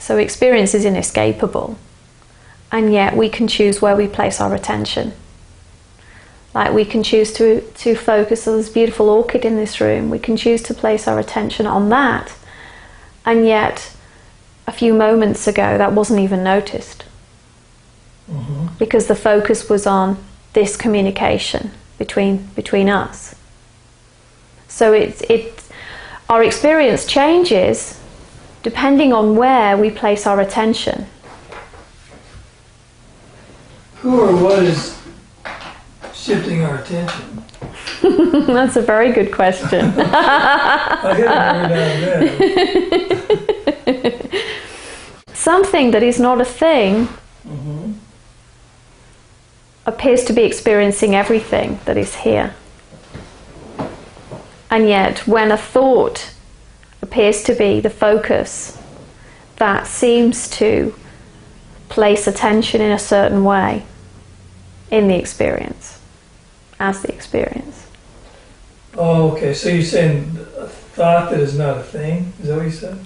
So experience is inescapable, and yet we can choose where we place our attention. Like we can choose to focus on this beautiful orchid in this room. We can choose to place our attention on that, and yet a few moments ago that wasn't even noticed. Because the focus was on this communication between us. So our experience changes depending on where we place our attention. Who or what is shifting our attention? That's a very good question. I got it there. Something that is not a thing appears to be experiencing everything that is here. And yet, when a thought appears to be the focus, that seems to place attention in a certain way in the experience, as the experience. Oh, okay. So you're saying a thought that is not a thing? Is that what you said?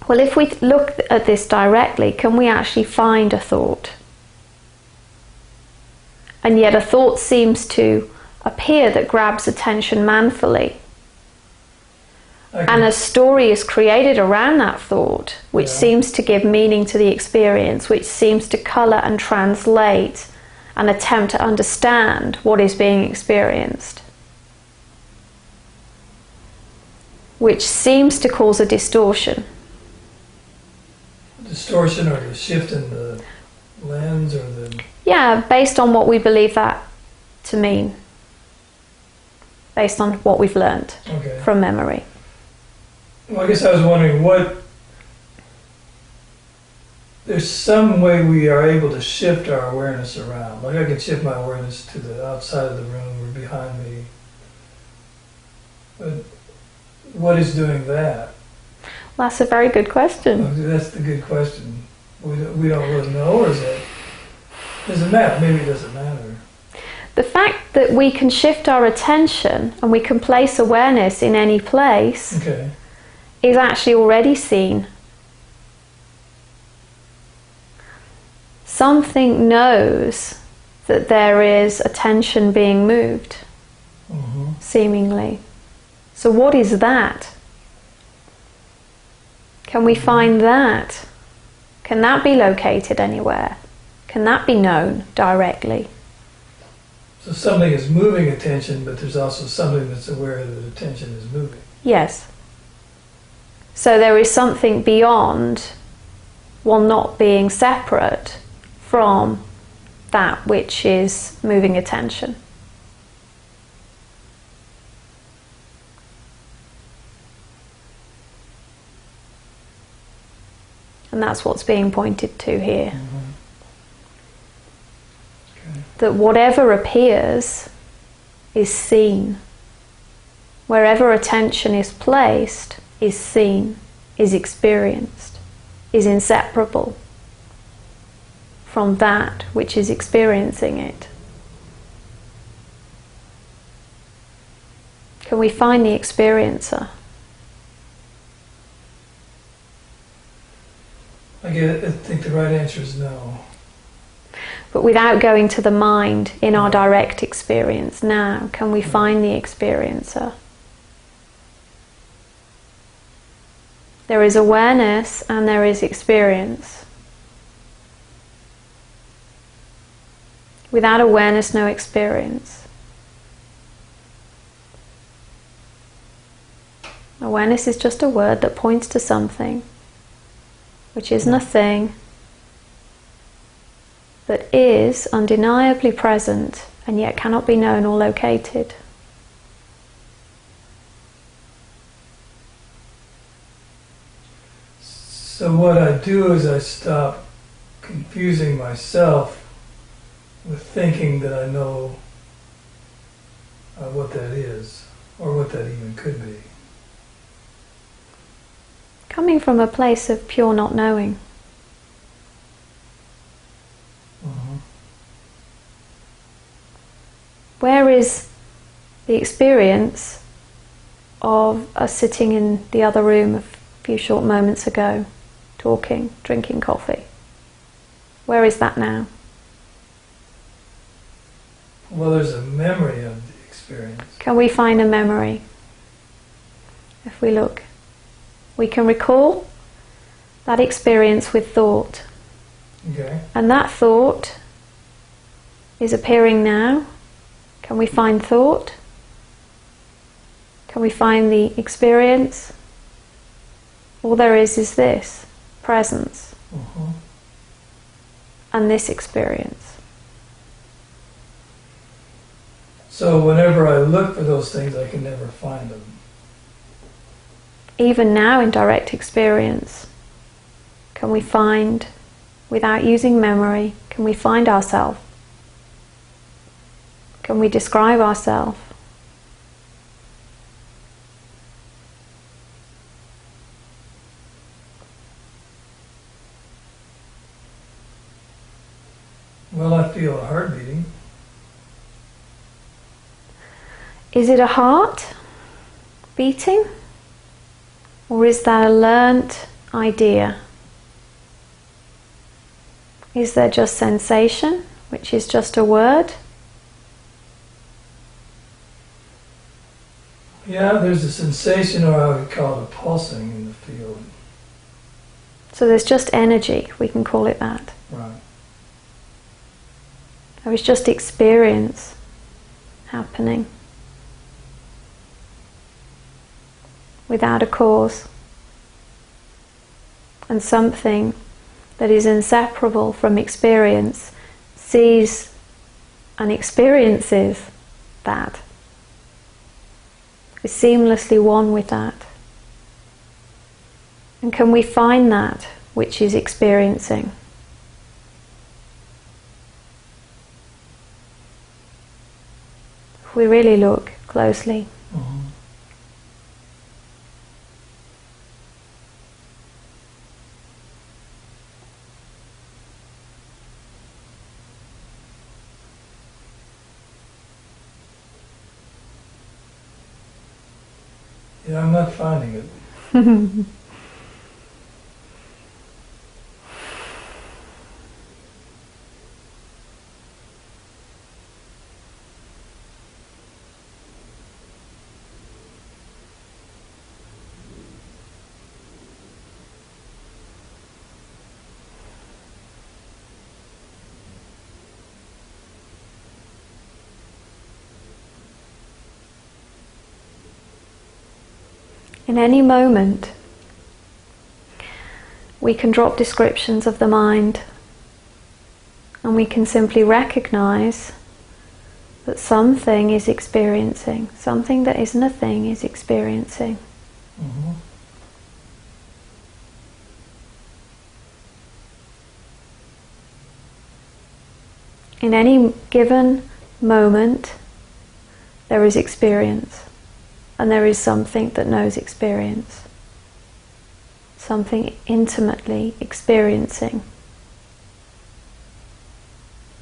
Well, if we look at this directly, can we actually find a thought? And yet a thought seems to appear that grabs attention manfully. And a story is created around that thought, which seems to give meaning to the experience, which seems to colour and translate and attempt to understand what is being experienced, which seems to cause a distortion. Distortion or the shift in the lens or the... Yeah, based on what we believe that to mean, based on what we've learned from memory. Well, I guess I was wondering there's some way we are able to shift our awareness around. Like I can shift my awareness to the outside of the room or behind me. But what is doing that? Well, that's a very good question. That's the good question. We don't really know, or does it matter? Maybe it doesn't matter. The fact that we can shift our attention and we can place awareness in any place is actually already seen. Something knows that there is attention being moved, seemingly. So what is that? Can we find that? Can that be located anywhere? Can that be known directly? So something is moving attention, but there's also something that's aware that attention is moving. Yes. So there is something beyond, well, not being separate from that which is moving attention. And that's what's being pointed to here. That whatever appears is seen. Wherever attention is placed is seen, is experienced, is inseparable from that which is experiencing it. Can we find the experiencer? I think the right answer is no. But without going to the mind in our direct experience now, can we find the experiencer? There is awareness and there is experience. Without awareness, no experience. Awareness is just a word that points to something, which isn't a thing, but is undeniably present and yet cannot be known or located. So what I do is I stop confusing myself with thinking that I know what that is, or what that even could be. Coming from a place of pure not knowing. Where is the experience of us sitting in the other room a few short moments ago, talking, drinking coffee. Where is that now? Well, there's a memory of the experience. Can we find a memory? If we look, we can recall that experience with thought. Okay. And that thought is appearing now. Can we find thought? Can we find the experience? All there is this, presence. And this experience. So whenever I look for those things, I can never find them. Even now in direct experience, can we find, without using memory, can we find ourselves? Can we describe ourselves? Well, I feel a heart beating. Is it a heart beating? Or is that a learnt idea? Is there just sensation, which is just a word? Yeah, there's a sensation, or I would call it a pulsing in the field. So there's just energy, we can call it that. Right. There is just experience happening without a cause, and something that is inseparable from experience sees and experiences that, is seamlessly one with that. And can we find that which is experiencing? If we really look closely. Yeah, I'm not finding it. In any moment, we can drop descriptions of the mind, and we can simply recognize that something is experiencing, something that isn't a thing is experiencing. In any given moment, there is experience. And there is something that knows experience, something intimately experiencing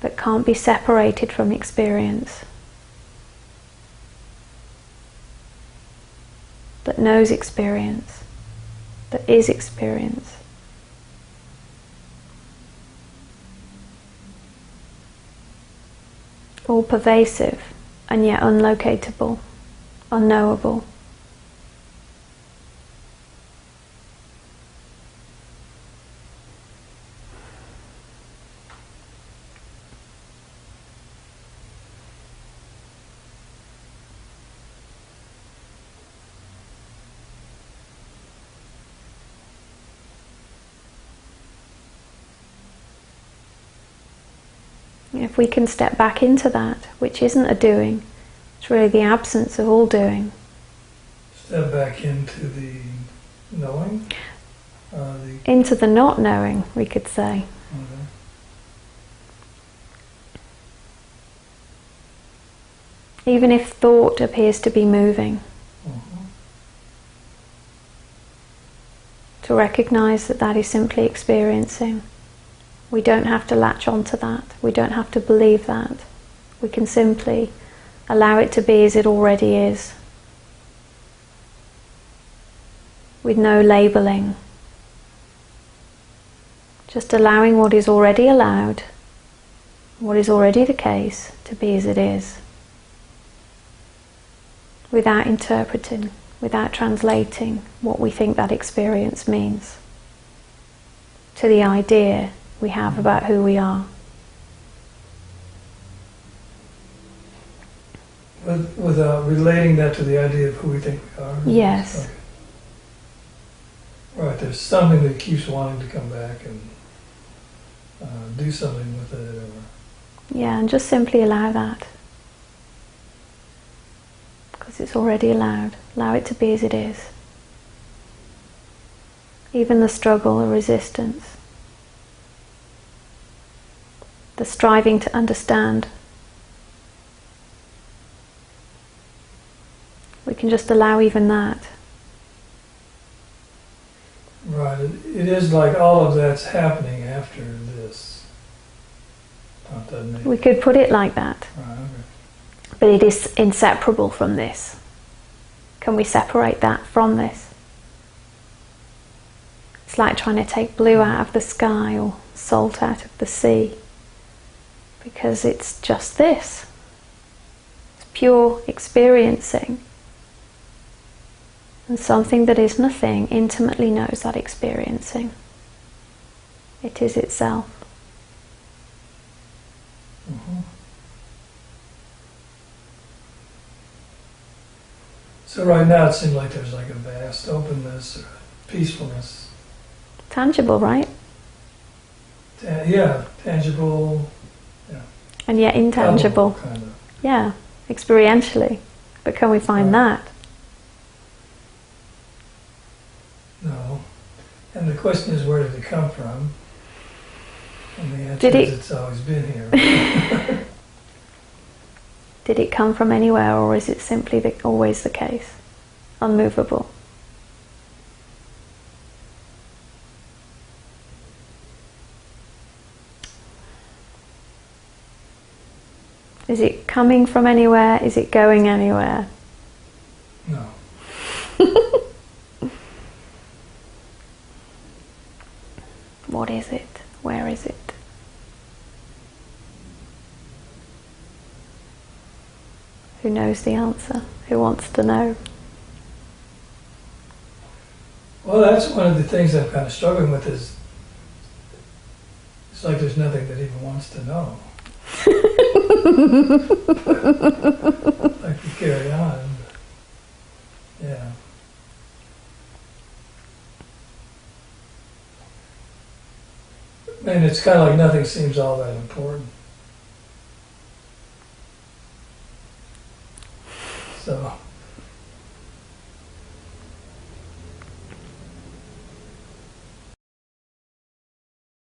that can't be separated from experience, that knows experience, that is experience. All pervasive and yet unlocatable. Unknowable. If we can step back into that, which isn't a doing, it's really the absence of all doing. Step back into the knowing? Into the not knowing, we could say. Okay. Even if thought appears to be moving. To recognize that that is simply experiencing. We don't have to latch onto that. We don't have to believe that. We can simply allow it to be as it already is, with no labeling, Just allowing what is already allowed, what is already the case, to be as it is, without interpreting, without translating what we think that experience means to the idea we have about who we are. Without relating that to the idea of who we think we are? Yes. Okay. Right, there's something that keeps wanting to come back and do something with it. Or Yeah, and just simply allow that. Because it's already allowed. Allow it to be as it is. Even the struggle, the resistance, the striving to understand. We can just allow even that. Right, it is like all of that's happening after this. Doesn't it? We could put it like that. Right, okay. But it is inseparable from this. Can we separate that from this? It's like trying to take blue out of the sky or salt out of the sea. Because it's just this. It's pure experiencing. And something that is nothing intimately knows that experiencing. It is itself. Mm-hmm. So right now it seems like there's like a vast openness or peacefulness. Tangible, right? Yeah, tangible. Yeah. And yet intangible. Kind of. Yeah, experientially. But can we find that? No. And the question is, where did it come from? And the answer Did is it- it's always been here. Did it come from anywhere, or is it simply always the case? Unmovable. Is it coming from anywhere? Is it going anywhere? No. What is it? Where is it? Who knows the answer? Who wants to know? Well, that's one of the things I'm kind of struggling with is it's like there's nothing that even wants to know. Like we carry on. Yeah. And it's kind of like nothing seems all that important. So